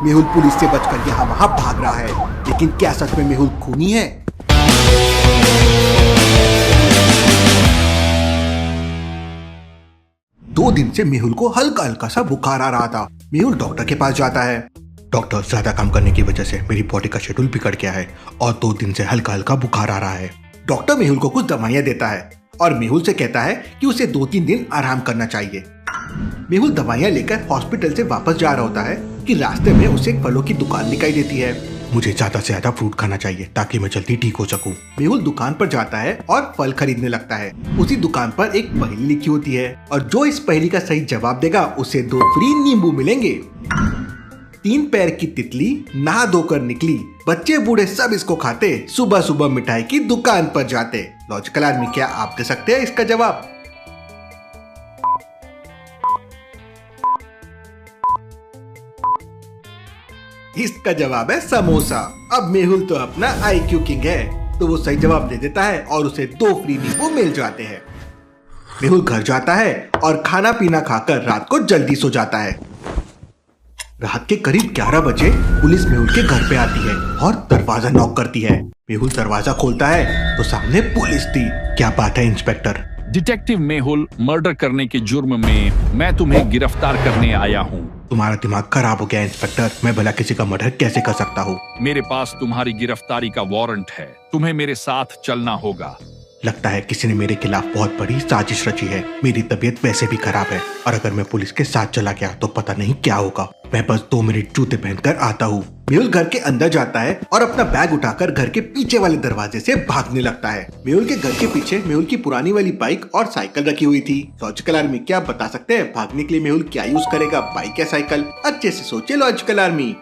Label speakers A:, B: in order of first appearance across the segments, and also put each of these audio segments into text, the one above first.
A: Mehul police से बचकर यहाँ वहाँ भाग रहा है, लेकिन क्या सच में मेहुल खूनी है? दो दिन से मेहुल को हल्का हल्का सा बुखार आ रहा था। मेहुल डॉक्टर के पास जाता है। डॉक्टर, ज्यादा काम करने की वजह से मेरी बॉडी का शेड्यूल बिगड़ गया है और 2 दिन से हल्का हल्का बुखार आ रहा है। डॉक्टर मेहुल को कुछ दवाइयाँ देता है और मेहुल से कहता है कि उसे 2-3 दिन आराम करना चाहिए। मेहुल दवाइयाँ लेकर हॉस्पिटल से वापस जा रहा होता है कि रास्ते में उसे एक फलों की दुकान दिखाई देती है। मुझे ज्यादा से ज्यादा फ्रूट खाना चाहिए ताकि मैं जल्दी ठीक हो सकूं। मेहुल दुकान पर जाता है और फल खरीदने लगता है। उसी दुकान पर एक पहेली लिखी होती है और जो इस पहेली का सही जवाब देगा उसे 2 फ्री नींबू मिलेंगे। 3 पैर की तितली नहा धोकर निकली, बच्चे बूढ़े सब इसको खाते, सुबह सुबह मिठाई की दुकान पर जाते। लॉजिकल आर्मी, क्या आप दे सकते हैं इसका जवाब? इसका जवाब है समोसा। अब मेहुल तो अपना IQ किंग है, तो वो सही जवाब दे देता है और उसे 2 फ्री नींबू मिल जाते हैं। मेहुल घर जाता है और खाना पीना खाकर रात को जल्दी सो जाता है। रात के करीब 11 बजे पुलिस मेहुल के घर पे आती है और दरवाजा नॉक करती है। मेहुल दरवाजा खोलता है तो सामने पुलिस थी। क्या बात है इंस्पेक्टर?
B: डिटेक्टिव मेहुल, मर्डर करने के जुर्म में मैं तुम्हें गिरफ्तार करने आया हूँ।
A: तुम्हारा दिमाग खराब हो गया इंस्पेक्टर, मैं भला किसी का मर्डर कैसे कर सकता हूँ?
B: मेरे पास तुम्हारी गिरफ्तारी का वारंट है, तुम्हें मेरे साथ चलना होगा।
A: लगता है किसी ने मेरे खिलाफ बहुत बड़ी साजिश रची है। मेरी तबीयत वैसे भी खराब है और अगर मैं पुलिस के साथ चला गया तो पता नहीं क्या होगा। मैं बस 2 मिनट जूते पहनकर आता हूँ। मेहुल घर के अंदर जाता है और अपना बैग उठाकर घर के पीछे वाले दरवाजे से भागने लगता है। मेहुल के घर के पीछे मेहुल की पुरानी वाली बाइक और साइकिल रखी हुई थी। लॉजिकल आर्मी, क्या आप बता सकते हैं भागने के लिए मेहुल क्या यूज करेगा, बाइक या साइकिल? अच्छे से सोचे लॉजिकल आर्मी।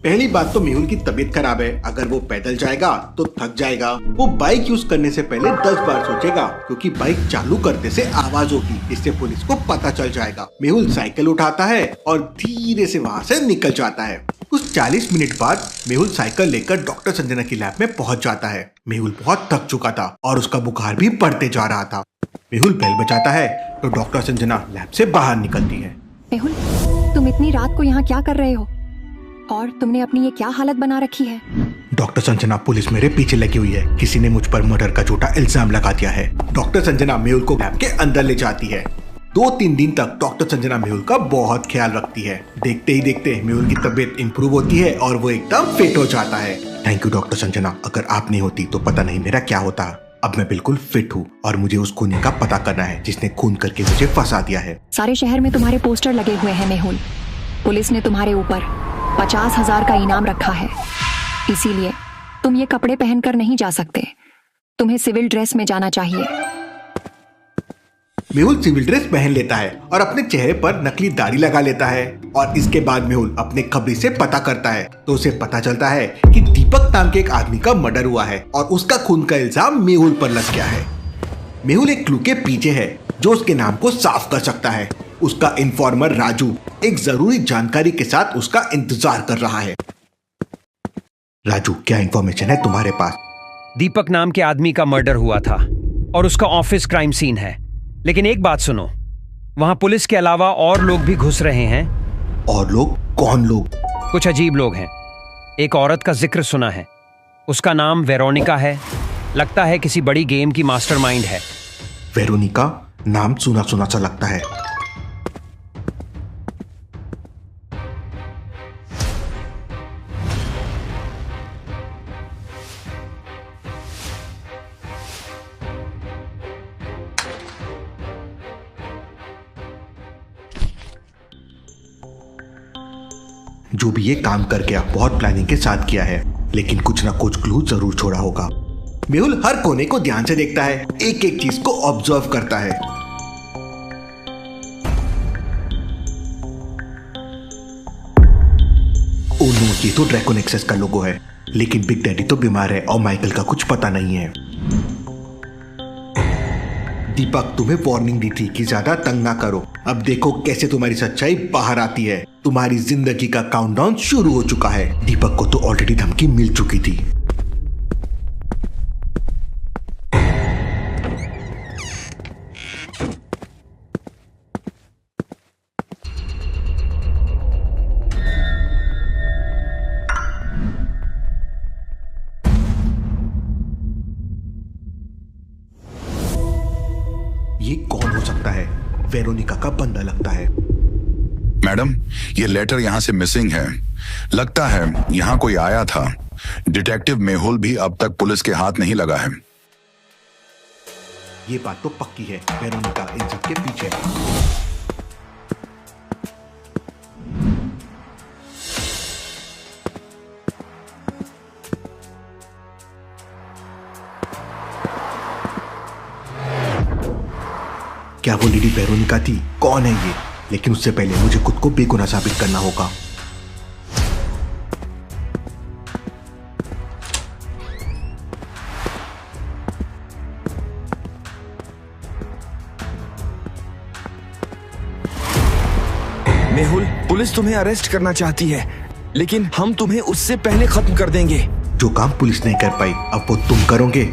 A: पहली बात तो मेहुल की तबीयत खराब है, अगर वो पैदल जाएगा तो थक जाएगा। वो बाइक यूज करने से पहले 10 बार सोचेगा क्योंकि बाइक चालू करने से आवाज होगी, इससे पुलिस को पता चल जाएगा। मेहुल साइकिल उठाता है और धीरे से वहाँ से निकल जाता है। कुछ 40 मिनट बाद मेहुल साइकिल लेकर डॉक्टर संजना की लैब में पहुंच जाता है। मेहुल बहुत थक चुका था और उसका बुखार भी बढ़ते जा रहा था। मेहुल बेल बजाता है तो डॉक्टर संजना लैब से बाहर निकलती है।
C: मेहुल, तुम इतनी रात को यहाँ क्या कर रहे हो और तुमने अपनी ये क्या हालत बना रखी है?
A: डॉक्टर संजना, पुलिस मेरे पीछे लगी हुई है, किसी ने मुझ पर मर्डर का झूठा इल्जाम लगा दिया है। डॉक्टर संजना मेहुल को लैब के अंदर ले जाती है। 2-3 दिन तक डॉक्टर संजना मेहुल का बहुत ख्याल रखती है। देखते ही देखते मेहुल की तबीयत इंप्रूव होती है और वो एकदम फिट हो जाता है। थैंक यू डॉक्टर संजना, अगर आप नहीं होती तो पता नहीं मेरा क्या होता। अब मैं बिल्कुल फिट हूँ और मुझे उस खूनी का पता करना है जिसने खून करके मुझे फंसा दिया है।
C: सारे शहर में तुम्हारे पोस्टर लगे हुए हैं मेहुल। पुलिस ने तुम्हारे ऊपर 50,000 का इनाम रखा है, इसीलिए तुम ये कपड़े पहनकर नहीं जा सकते। तुम्हें सिविल ड्रेस में जाना चाहिए।
A: मेहुल सिविल ड्रेस पहन लेता है और अपने चेहरे पर नकली दाढ़ी लगा लेता है और इसके बाद मेहुल अपने खबरी से पता करता है तो उसे पता चलता है कि दीपक नाम के एक आदमी का मर्डर हुआ है और उसका खून का इल्जाम मेहुल पर लग गया है। मेहुल एक क्लू के पीछे है जो उसके नाम को साफ कर सकता है। उसका इन्फॉर्मर राजू एक जरूरी जानकारी के साथ उसका इंतजार कर रहा है। राजू, क्या इंफॉर्मेशन है तुम्हारे पास?
D: दीपक नाम के आदमी का मर्डर हुआ था और उसका ऑफिस क्राइम सीन है। लेकिन एक बात सुनो, वहां पुलिस के अलावा और लोग भी घुस रहे हैं।
A: और लोग? कौन लोग?
D: कुछ अजीब लोग हैं। एक औरत का जिक्र सुना है, उसका नाम वेरोनिका है। लगता है किसी बड़ी गेम की मास्टरमाइंड है।
A: वेरोनिका? नाम सुना सुना सा लगता है। जो भी ये काम कर गया बहुत प्लानिंग के साथ किया है, लेकिन कुछ ना कुछ क्लू जरूर छोड़ा होगा। मेहुल हर कोने को ध्यान से देखता है, एक एक चीज को ऑब्जर्व करता है। ओह नो, ये तो ड्रैगन एक्सेस का लोगो है, लेकिन बिग डैडी तो बीमार है और माइकल का कुछ पता नहीं है। दीपक तुम्हें वार्निंग दी थी कि ज्यादा तंग ना करो। अब देखो कैसे तुम्हारी सच्चाई बाहर आती है। तुम्हारी जिंदगी का काउंटडाउन शुरू हो चुका है। दीपक को तो ऑलरेडी धमकी मिल चुकी थी। ये कौन हो सकता है? वेरोनिका का बंदा लगता है।
E: मैडम, ये लेटर यहाँ से मिसिंग है। लगता है यहाँ कोई आया था। डिटेक्टिव मेहुल भी अब तक पुलिस के हाथ नहीं लगा है।
A: ये बात तो पक्की है, वेरोनिका इन सब के पीछे है। क्या वो लेडी वेरोनिका थी? कौन है ये? लेकिन उससे पहले मुझे खुद को बेगुनाह साबित करना होगा।
F: मेहुल, पुलिस तुम्हें अरेस्ट करना चाहती है, लेकिन हम तुम्हें उससे पहले खत्म कर देंगे।
A: जो काम पुलिस नहीं कर पाई, अब वो तुम करोगे।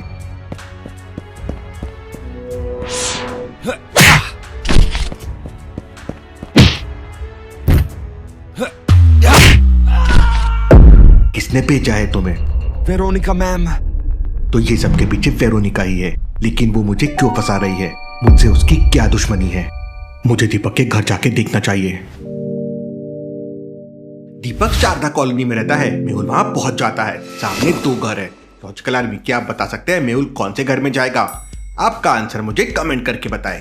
A: किसने भेजा है तुम्हें?
F: Veronica ma'am.
A: तो ये सबके पीछे वेरोनिका ही है, लेकिन वो मुझे क्यों फंसा रही है? मुझसे उसकी क्या दुश्मनी है? मुझे दीपक के घर जाके देखना चाहिए। दीपक शारदा कॉलोनी में रहता है। मेहुल वहां पहुंच जाता है। सामने 2 घर है। लॉजिकल आर्मी, क्या आप बता सकते हैं मेहुल कौन से घर में जाएगा? आपका आंसर मुझे कमेंट करके बताएं।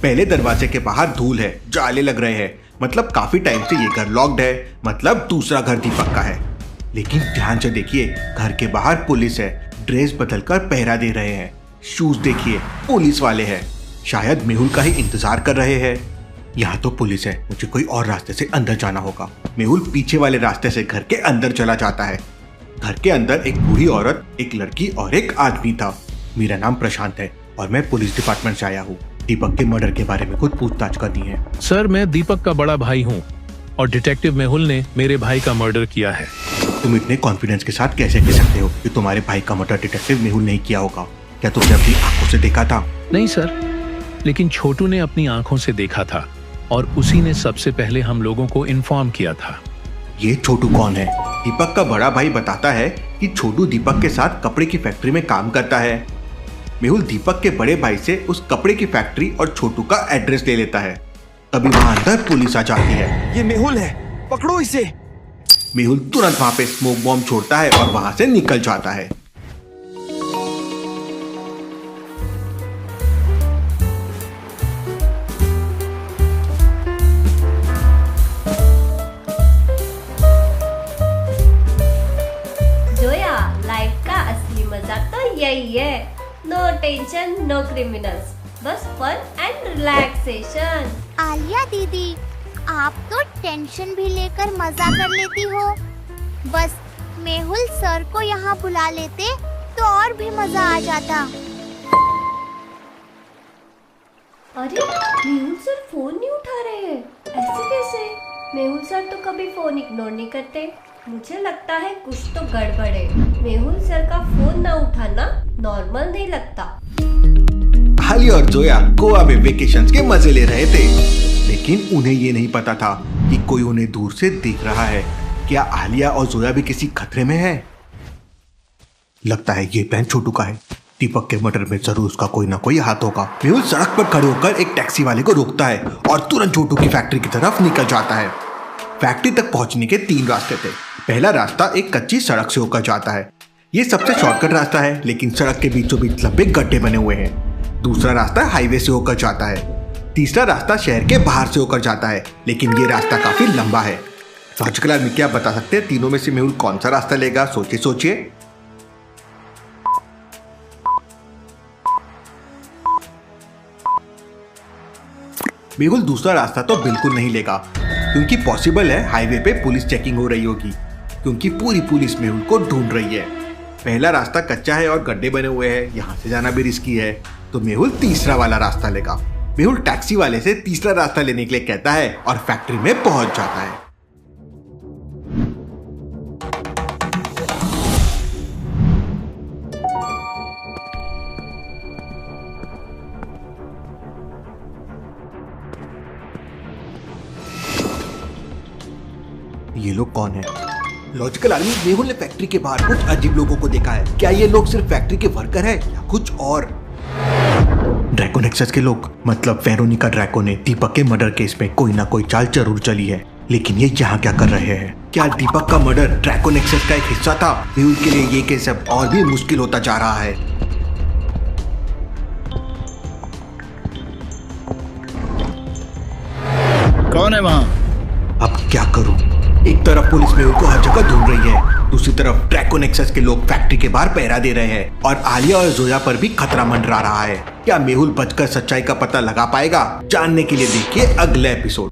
A: पहले दरवाजे के बाहर धूल है, जाले लग रहे हैं, मतलब काफी टाइम से ये घर लॉक्ड है, मतलब दूसरा घर दीपक का है। लेकिन ध्यान से देखिए, घर के बाहर पुलिस है, ड्रेस बदलकर पहरा दे रहे हैं। शूज देखिए, पुलिस वाले हैं, शायद मेहुल का ही इंतजार कर रहे हैं। यहाँ तो पुलिस है, मुझे कोई और रास्ते से अंदर जाना होगा। मेहुल पीछे वाले रास्ते से घर के अंदर चला जाता है। घर के अंदर एक बूढ़ी औरत, एक लड़की और एक आदमी था। मेरा नाम प्रशांत है और मैं पुलिस डिपार्टमेंट से आया हूँ। दीपक के मर्डर के बारे में कुछ पूछताछ करनी है।
G: सर, मैं दीपक का बड़ा भाई हूँ और डिटेक्टिव मेहुल ने मेरे भाई का मर्डर किया है।
A: तुम इतने कॉन्फिडेंस के साथ कैसे कह सकते हो कि तुम्हारे भाई का मर्डर डिटेक्टिव मेहुल नहीं किया होगा? क्या तुमने अपनी आंखों से देखा था?
G: नहीं सर, लेकिन छोटू ने अपनी आंखों से देखा था और उसी ने सबसे पहले हम लोगों को इन्फॉर्म किया था।
A: ये छोटू कौन है? दीपक का बड़ा भाई बताता है कि छोटू दीपक के साथ कपड़े की फैक्ट्री में काम करता है। मेहुल दीपक के बड़े भाई से उस कपड़े की फैक्ट्री और छोटू का एड्रेस ले लेता है। तभी वहां अंदर पुलिस आ जाती है।
F: ये मेहुल है, पकड़ो इसे।
A: मेहुल तुरंत वहां पे स्मोक बॉम्ब छोड़ता है और वहां से निकल जाता है।
H: जोया, लाइफ का असली मजा तो यही है। नो टेंशन, नो क्रिमिनल्स, बस फन एंड रिलैक्सेशन।
I: आलिया दीदी, आप तो टेंशन भी लेकर मजा कर लेती हो। बस मेहुल सर को यहाँ बुला लेते तो और भी मजा आ जाता।
H: अरे, मेहुल सर फोन नहीं उठा रहे हैं, ऐसे कैसे? मेहुल सर तो कभी फोन इग्नोर नहीं करते। मुझे लगता है कुछ तो गड़बड़ है। मेहुल सर का फोन ना उठाना नॉर्मल नहीं लगता।
A: आलिया और जोया गोवा में वेकेशंस के मजे ले रहे थे, लेकिन उन्हें ये नहीं पता था कि कोई उन्हें दूर से देख रहा है। क्या आलिया और जोया भी किसी खतरे में है? लगता है ये प्लान छोटू का है। दीपक के मर्डर में जरूर उसका कोई ना कोई हाथ होगा। मेहुल सड़क पर खड़े होकर एक टैक्सी वाले को रोकता है और तुरंत छोटू की फैक्ट्री की तरफ निकल जाता है। फैक्ट्री तक पहुंचने के 3 रास्ते थे। पहला रास्ता एक कच्ची सड़क से होकर जाता है। ये सबसे शॉर्टकट रास्ता है, लेकिन सड़क के बीचों बीच लंबे गड्ढे बने हुए हैं। दूसरा रास्ता हाईवे से होकर जाता है। तीसरा रास्ता शहर के बाहर से होकर जाता है, लेकिन ये रास्ता काफी लंबा है। लॉजिकल आर्मी, क्या बता सकते हैं तीनों में से मेहुल कौन सा रास्ता लेगा? सोचिए सोचिए। मेहुल दूसरा रास्ता तो बिल्कुल नहीं लेगा, क्योंकि पॉसिबल है हाईवे पे पुलिस चेकिंग हो रही होगी, क्योंकि पूरी पुलिस मेहुल को ढूंढ रही है। पहला रास्ता कच्चा है और गड्ढे बने हुए हैं, यहाँ से जाना भी रिस्की है, तो मेहुल तीसरा वाला रास्ता लेगा। मेहुल टैक्सी वाले से तीसरा रास्ता लेने के लिए कहता है और फैक्ट्री में पहुंच जाता है। ये लोग कौन है? लॉजिकल आर्मी, मेहुल ने फैक्ट्री के बाहर कुछ अजीब लोगों को देखा है। क्या ये लोग सिर्फ फैक्ट्री के वर्कर है या कुछ और? ड्रैको नेक्सस के लोग, मतलब वेरोनिका ड्रैको ने दीपक के मर्डर केस में कोई ना कोई चाल जरूर चली है, लेकिन ये यहाँ क्या कर रहे हैं? क्या दीपक का मर्डर ड्रैको नेक्सस का एक हिस्सा था? मेहुल के लिए ये केस अब और भी मुश्किल होता जा रहा है।
J: कौन है वहाँ?
A: अब क्या करूं? एक तरफ पुलिस मेहुल को हर जगह ढूंढ रही है, दूसरी तरफ ड्रैको नेक्सस के लोग फैक्ट्री के बाहर पहरा दे रहे हैं और आलिया और जोया पर भी खतरा मंडरा रहा है। क्या मेहुल बचकर सच्चाई का पता लगा पाएगा? जानने के लिए देखिए अगला एपिसोड।